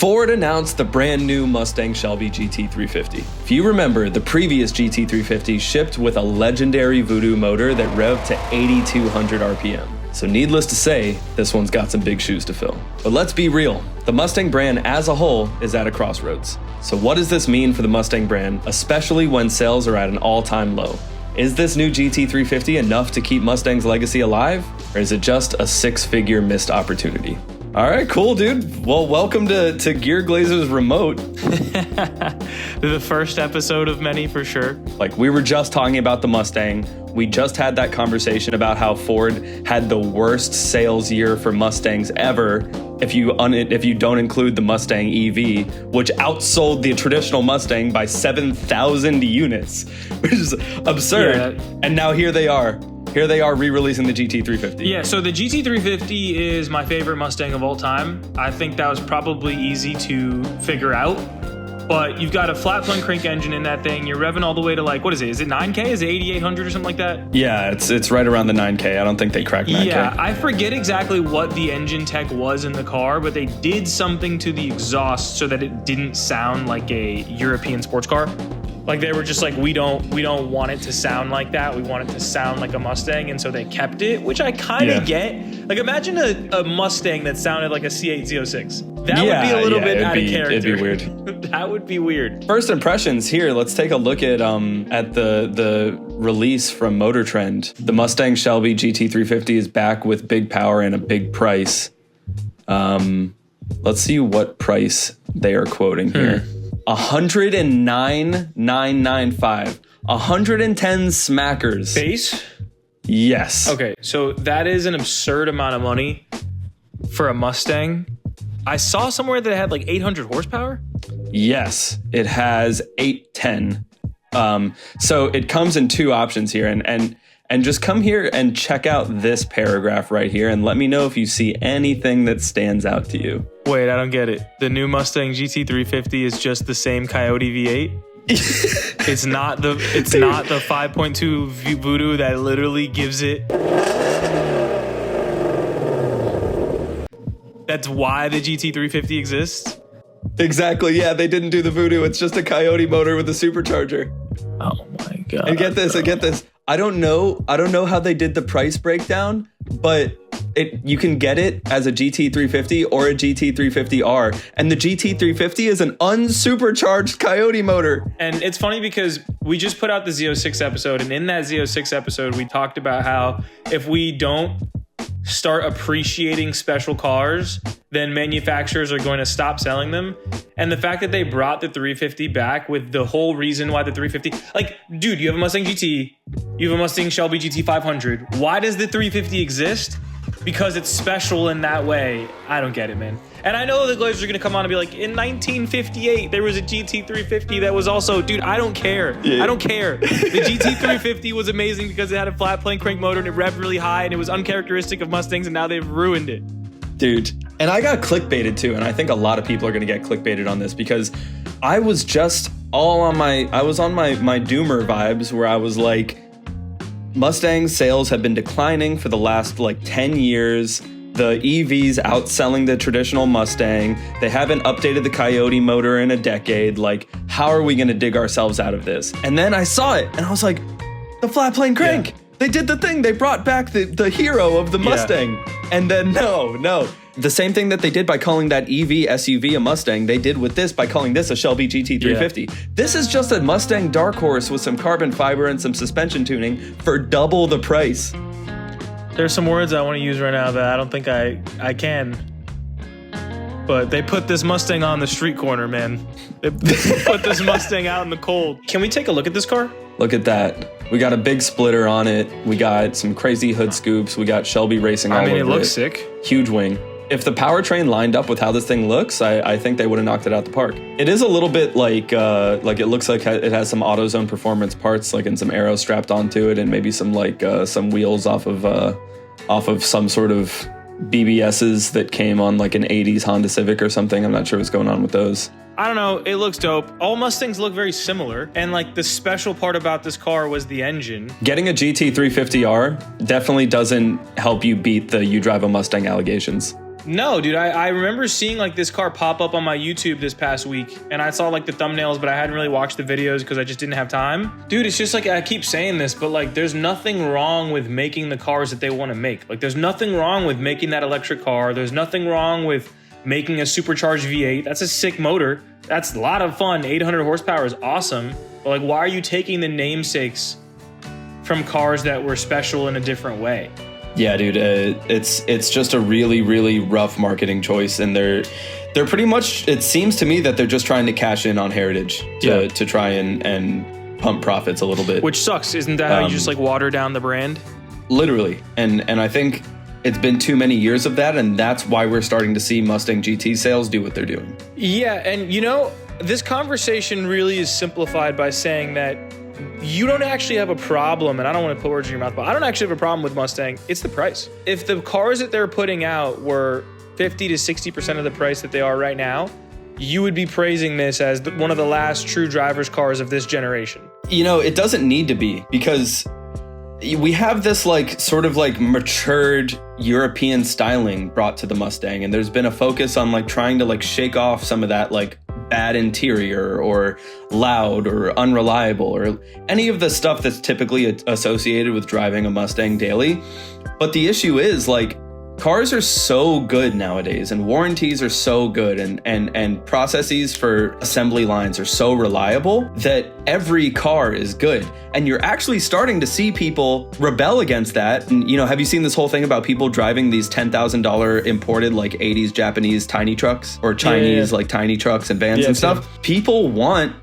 Ford announced the brand new Mustang Shelby GT350. If you remember, the previous GT350 shipped with a legendary Voodoo motor that revved to 8,200 RPM. So needless to say, this one's got some big shoes to fill. But let's be real, the Mustang brand as a whole is at a crossroads. So what does this mean for the Mustang brand, especially when sales are at an all-time low? Is this new GT350 enough to keep Mustang's legacy alive? Or is it just a six-figure missed opportunity? All right, cool, dude. Well, welcome to Gear Glazers Remote. The first episode of many, for sure. Like, we were just talking about the Mustang. We just had that conversation about how Ford had the worst sales year for Mustangs ever, if you don't include the Mustang EV, which outsold the traditional Mustang by 7,000 units, which is absurd. Yeah. And now here they are. Here they are re-releasing the GT350. Yeah, so the GT350 is my favorite Mustang of all time. I think that was probably easy to figure out. But you've got a flat plane crank engine in that thing. You're revving all the way to, like, what is it? Is it 9K? Is it 8,800 or something like that? Yeah, it's right around the 9K. I don't think they cracked 9K. Yeah, I forget exactly what the engine tech was in the car, but they did something to the exhaust so that it didn't sound like a European sports car. Like, they were just like, we don't want it to sound like that. We want it to sound like a Mustang, and so they kept it, which I kind of get. Like, imagine a Mustang that sounded like a C8 Z06. That would be a little bit out of character. It'd be weird. That would be weird. First impressions here. Let's take a look at the release from Motor Trend. The Mustang Shelby GT350 is back with big power and a big price. Let's see what price they are quoting here. 109,995. 110 smackers. Base? Yes. Okay, so that is an absurd amount of money for a Mustang. I saw somewhere that it had like 800 horsepower. Yes, it has 810. So it comes in two options here, and just come here and check out this paragraph right here and let me know if you see anything that stands out to you. Wait, I don't get it. The new Mustang GT350 is just the same Coyote V8? It's not the 5.2 Voodoo that literally gives it. That's why the GT350 exists? Exactly, yeah, they didn't do the Voodoo. It's just a Coyote motor with a supercharger. Oh my God. And get this. I don't know how they did the price breakdown, but you can get it as a GT350 or a GT350R, and the GT350 is an unsupercharged Coyote motor. And it's funny because we just put out the Z06 episode, and in that Z06 episode, we talked about how if we don't start appreciating special cars, then manufacturers are going to stop selling them. And the fact that they brought the 350 back with the whole reason why the 350, like, dude, you have a Mustang GT, you have a Mustang Shelby GT500. Why does the 350 exist? Because it's special in that way. I don't get it, man. And I know the Glazers are going to come on and be like, in 1958, there was a GT350 that was also, dude, I don't care. Yeah. I don't care. The GT350 was amazing because it had a flat plane crank motor and it revved really high and it was uncharacteristic of Mustangs, and now they've ruined it. Dude, and I got clickbaited too, and I think a lot of people are going to get clickbaited on this because I was just on my doomer vibes where I was like, Mustang sales have been declining for the last like 10 years. The EV's outselling the traditional Mustang. They haven't updated the Coyote motor in a decade. Like, how are we going to dig ourselves out of this? And then I saw it and I was like, the flat plane crank. Yeah. They did the thing. They brought back the hero of the Mustang. Yeah. And then no. The same thing that they did by calling that EV SUV a Mustang, they did with this by calling this a Shelby GT350. Yeah. This is just a Mustang dark horse with some carbon fiber and some suspension tuning for double the price. There's some words I want to use right now that I don't think I can. But they put this Mustang on the street corner, man. They put this Mustang out in the cold. Can we take a look at this car? Look at that. We got a big splitter on it. We got some crazy hood scoops. We got Shelby racing all over it. I mean, it looks sick. Huge wing. If the powertrain lined up with how this thing looks, I think they would have knocked it out the park. It is a little bit like it looks like it has some AutoZone performance parts, like and some arrows strapped onto it, and maybe some some wheels off of some sort of BBSs that came on like an 80s Honda Civic or something. I'm not sure what's going on with those. I don't know. It looks dope. All Mustangs look very similar. And like the special part about this car was the engine. Getting a GT350R definitely doesn't help you beat the "you drive a Mustang" allegations. No, dude, I remember seeing like this car pop up on my YouTube this past week, and I saw like the thumbnails, but I hadn't really watched the videos because I just didn't have time. Dude, it's just like, I keep saying this, but like there's nothing wrong with making the cars that they want to make. Like there's nothing wrong with making that electric car. There's nothing wrong with making a supercharged V8. That's a sick motor. That's a lot of fun. 800 horsepower is awesome. But like, why are you taking the namesakes from cars that were special in a different way? Yeah, dude, it's just a really, really rough marketing choice, and they're pretty much, it seems to me that they're just trying to cash in on heritage to try and pump profits a little bit. Which sucks. Isn't that how you just like water down the brand? Literally. And I think it's been too many years of that, and that's why we're starting to see Mustang GT sales do what they're doing. Yeah, and you know, this conversation really is simplified by saying that you don't actually have a problem, and I don't want to put words in your mouth, but I don't actually have a problem with Mustang. It's the price. If the cars that they're putting out were 50 to 60% of the price that they are right now, you would be praising this as one of the last true driver's cars of this generation. You know, it doesn't need to be, because we have this like sort of like matured European styling brought to the Mustang, and there's been a focus on like trying to like shake off some of that like bad interior or loud or unreliable or any of the stuff that's typically associated with driving a Mustang daily. But the issue is like, cars are so good nowadays, and warranties are so good, and processes for assembly lines are so reliable that every car is good. And you're actually starting to see people rebel against that. And, you know, have you seen this whole thing about people driving these $10,000 imported like 80s Japanese tiny trucks or Chinese like tiny trucks and vans and stuff? People want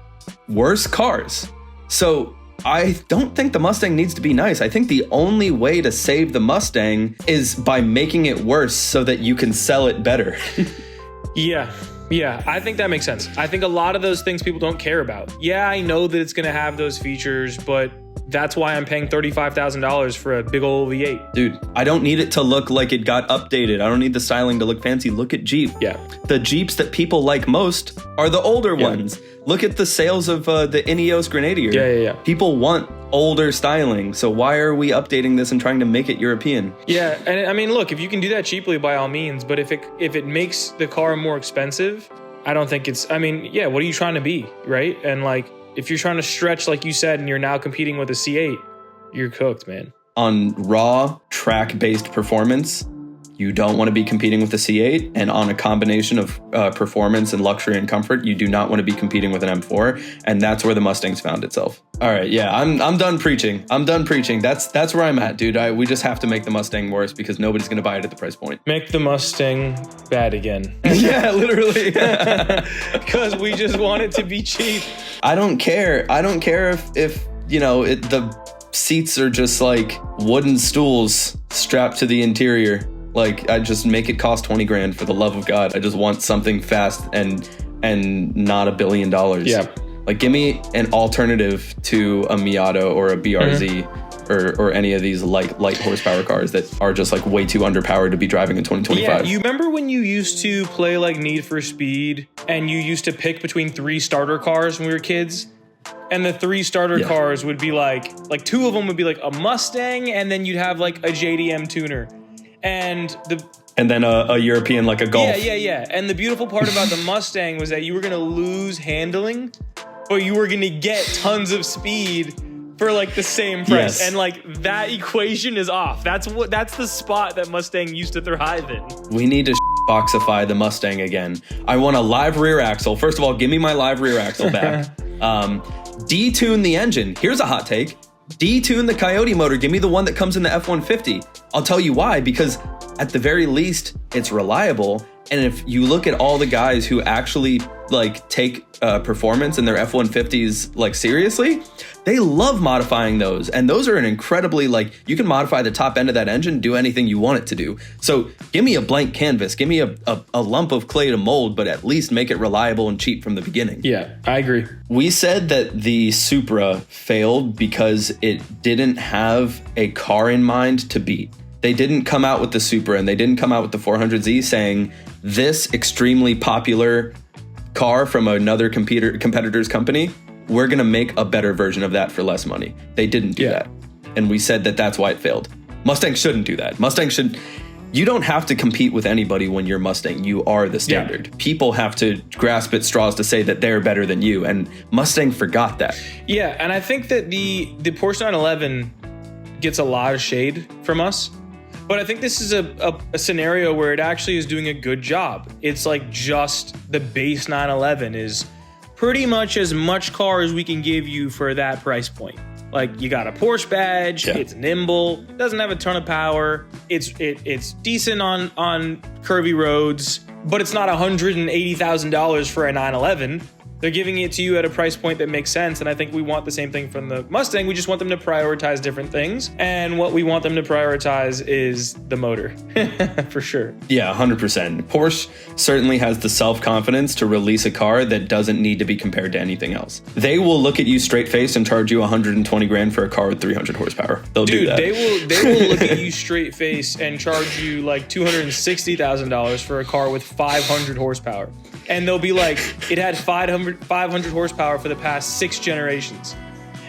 worse cars. So I don't think the Mustang needs to be nice. I think the only way to save the Mustang is by making it worse so that you can sell it better. Yeah, I think that makes sense. I think a lot of those things people don't care about. Yeah, I know that it's going to have those features, but that's why I'm paying $35,000 for a big old V8. Dude, I don't need it to look like it got updated. I don't need the styling to look fancy. Look at Jeep. Yeah. The Jeeps that people like most are the older ones. Look at the sales of the Ineos Grenadier. Yeah. People want older styling. So why are we updating this and trying to make it European? Yeah, and I mean, look, if you can do that cheaply, by all means. But if it makes the car more expensive, I don't think it's, I mean, yeah, what are you trying to be, right? And like, if you're trying to stretch, like you said, and you're now competing with a C8, you're cooked, man. On raw track-based performance, you don't want to be competing with the C8, and on a combination of performance and luxury and comfort, you do not want to be competing with an M4, and that's where the Mustang's found itself. All right, yeah, I'm done preaching. That's where I'm at, dude. We just have to make the Mustang worse because nobody's going to buy it at the price point. Make the Mustang bad again. Yeah, literally. Because we just want it to be cheap. I don't care. I don't care if you know, the seats are just like wooden stools strapped to the interior. Like, I just make it cost 20 grand for the love of God. I just want something fast and not $1 billion. Yeah. Like, give me an alternative to a Miata or a BRZ or any of these light horsepower cars that are just like way too underpowered to be driving in 2025. Yeah, you remember when you used to play like Need for Speed and you used to pick between 3 starter cars when we were kids? And the 3 starter cars would be like 2 of them would be like a Mustang, and then you'd have like a JDM tuner. And then a European, like a Golf. Yeah. And the beautiful part about the Mustang was that you were going to lose handling, but you were going to get tons of speed for like the same price. Yes. And like that equation is off. That's the spot that Mustang used to thrive in. We need to boxify the Mustang again. I want a live rear axle. First of all, give me my live rear axle back. Detune the engine. Here's a hot take. Detune the Coyote motor. Give me the one that comes in the F-150. I'll tell you why, because at the very least, it's reliable. And if you look at all the guys who actually like take performance in their F-150s like seriously, they love modifying those. And those are an incredibly, like, you can modify the top end of that engine, do anything you want it to do. So give me a blank canvas, give me a lump of clay to mold, but at least make it reliable and cheap from the beginning. Yeah, I agree. We said that the Supra failed because it didn't have a car in mind to beat. They didn't come out with the Supra and they didn't come out with the 400Z saying this extremely popular car from another competitor's company, we're going to make a better version of that for less money. They didn't do that. And we said that that's why it failed. Mustang shouldn't do that. Mustang should, you don't have to compete with anybody when you're Mustang. You are the standard. Yeah. People have to grasp at straws to say that they're better than you, and Mustang forgot that. Yeah, and I think that the Porsche 911 gets a lot of shade from us, but I think this is a scenario where it actually is doing a good job. It's like just the base 911 is pretty much car as we can give you for that price point. Like, you got a Porsche badge, it's nimble, doesn't have a ton of power, it's decent on curvy roads, but it's not $180,000 for a 911. They're giving it to you at a price point that makes sense, and I think we want the same thing from the Mustang. We just want them to prioritize different things, and what we want them to prioritize is the motor, for sure. Yeah, 100%. Porsche certainly has the self-confidence to release a car that doesn't need to be compared to anything else. They will look at you straight-faced and charge you 120 grand for a car with 300 horsepower. They'll do that. They will look at you straight-faced and charge you like $260,000 for a car with 500 horsepower. And they'll be like, it had 500 horsepower for the past 6 generations.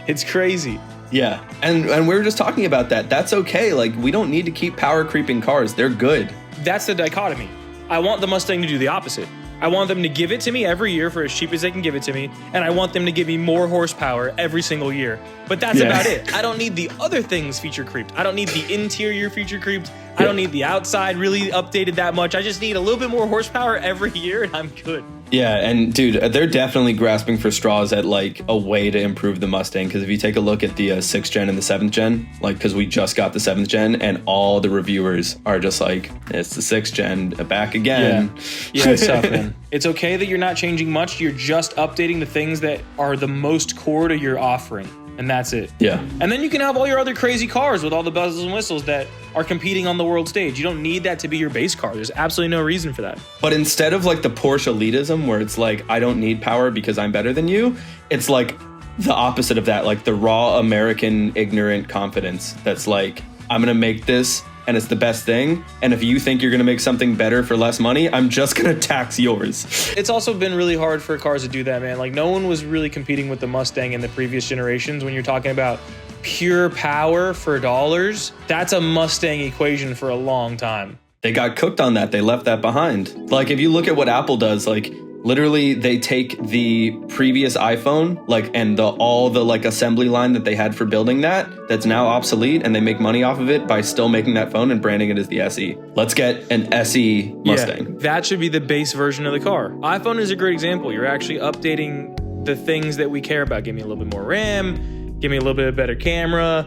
It's crazy. Yeah, and we were just talking about that. That's okay. Like, we don't need to keep power creeping cars. They're good. That's the dichotomy. I want the Mustang to do the opposite. I want them to give it to me every year for as cheap as they can give it to me, and I want them to give me more horsepower every single year. But that's about it. I don't need the other things feature creeped. I don't need the interior feature creeped. I don't need the outside really updated that much. I just need a little bit more horsepower every year, and I'm good. Yeah, and dude, they're definitely grasping for straws at like a way to improve the Mustang. Because if you take a look at the 6th gen and the 7th gen, like, because we just got the 7th gen, and all the reviewers are just like, it's the 6th gen back again. Yeah, it's tough, man. It's okay that you're not changing much. You're just updating the things that are the most core to your offering. And that's it. Yeah. And then you can have all your other crazy cars with all the bells and whistles that are competing on the world stage. You don't need that to be your base car. There's absolutely no reason for that. But instead of like the Porsche elitism where it's like, I don't need power because I'm better than you, it's like the opposite of that, like the raw American ignorant confidence that's like, I'm going to make this and it's the best thing. And if you think you're going to make something better for less money, I'm just going to tax yours. It's also been really hard for cars to do that, man. Like, no one was really competing with the Mustang in the previous generations. When you're talking about pure power for dollars, that's a Mustang equation for a long time. They got cooked on that. They left that behind. Like, if you look at what Apple does, like, literally they take the previous iPhone, like, and all the like assembly line that they had for building that's now obsolete, and they make money off of it by still making that phone and branding it as the SE. Let's get an SE Mustang. Yeah, that should be the base version of the car. iPhone is a great example. You're actually updating the things that we care about. Give me a little bit more RAM, give me a little bit better camera.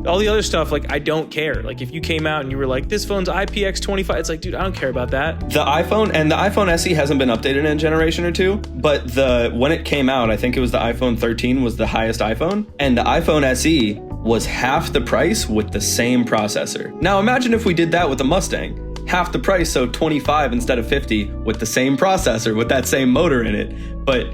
All the other stuff, like, I don't care. Like, if you came out and you were like, this phone's IPX25, it's like, dude, I don't care about that. The iPhone SE hasn't been updated in a generation or two, but when it came out, I think it was the iPhone 13 was the highest iPhone, and the iPhone SE was half the price with the same processor. Now imagine if we did that with the Mustang. Half the price, so 25 instead of 50, with the same processor, with that same motor in it, but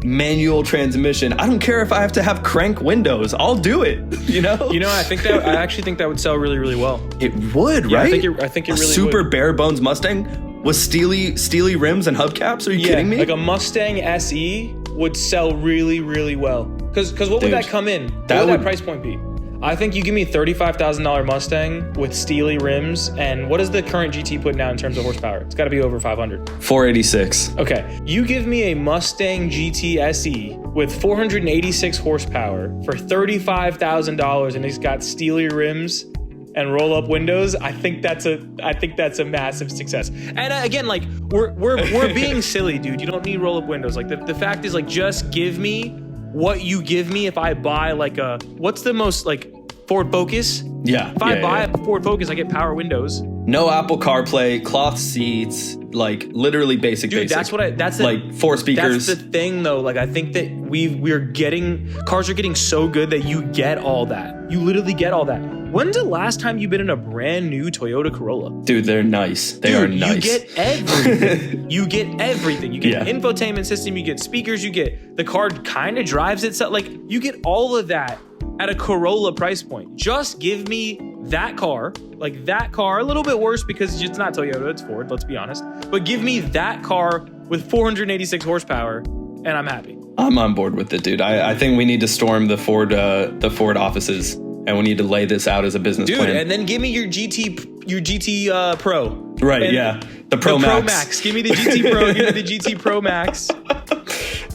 manual transmission. I don't care if I have to have crank windows. I'll do it. You know, I actually think that would sell really, really well. It would, yeah, right? I think it really super would. bare bones Mustang with steely rims and hubcaps. Are you kidding me? Like a Mustang SE would sell really, really well. Because what would that come in? What would that price point be? I think you give me a $35,000 Mustang with steely rims, and what does the current GT put now in terms of horsepower? It's got to be over 500. 486. Okay, you give me a Mustang GT SE with 486 horsepower for $35,000, and it's got steely rims and roll-up windows. I think that's a massive success. And again, like, we're being silly, dude. You don't need roll-up windows. Like, the fact is, like, just give me what you give me if I buy like what's the most, like, Ford Focus? Yeah. If I buy a Ford Focus, I get power windows. No Apple CarPlay, cloth seats, like literally basic. Dude, that's like 4 speakers. That's the thing though. Like, I think that cars are getting so good that you get all that. You literally get all that. When's the last time you've been in a brand new Toyota Corolla? Dude, they're nice. They are nice. You get everything. You get everything. You get an infotainment system. You get speakers. You get the car kind of drives itself. Like, you get all of that at a Corolla price point. Just give me that car, a little bit worse because it's not Toyota, it's Ford, let's be honest. But give me that car with 486 horsepower and I'm happy. I'm on board with it, dude. I think we need to storm the Ford offices and we need to lay this out as a business Dude, plan. and then give me your GT Pro. Right, and yeah. The Pro Max. Give me the GT Pro. Give me the GT Pro Max.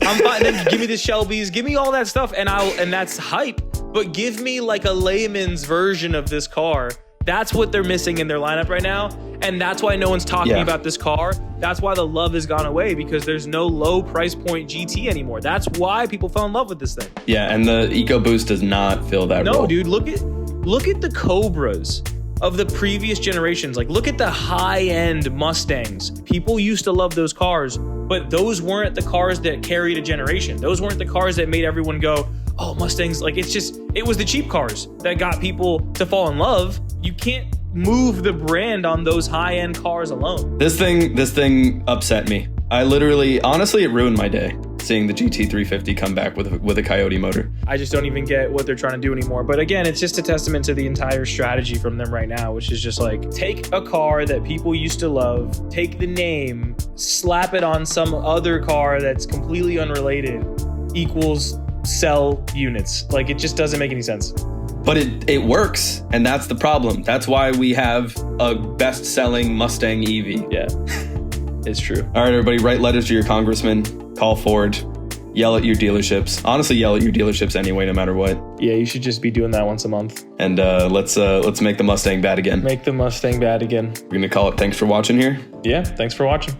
I'm fine. Then give me the Shelbys. Give me all that stuff, and that's hype. But give me like a layman's version of this car. That's what they're missing in their lineup right now, and that's why no one's talking about this car. That's why the love has gone away, because there's no low price point GT anymore. That's why people fell in love with this thing. Yeah, and the EcoBoost does not fill that role. No, dude, look at the Cobras of the previous generations. Like, look at the high-end Mustangs. People used to love those cars, but those weren't the cars that carried a generation. Those weren't the cars that made everyone go, oh, Mustangs. Like, it was the cheap cars that got people to fall in love. You can't move the brand on those high-end cars alone. This thing upset me. Honestly, it ruined my day seeing the GT350 come back with a Coyote motor. I just don't even get what they're trying to do anymore. But again, it's just a testament to the entire strategy from them right now, which is just like, take a car that people used to love, take the name, slap it on some other car that's completely unrelated, equals sell units. Like, it just doesn't make any sense. But it works, and that's the problem. That's why we have a best-selling Mustang EV. Yeah, it's true. All right, everybody, write letters to your congressman, call Ford, yell at your dealerships. Honestly, yell at your dealerships anyway, no matter what. Yeah, you should just be doing that once a month. And let's make the Mustang bad again. Make the Mustang bad again. We're gonna call it thanks for watching here. Yeah, thanks for watching.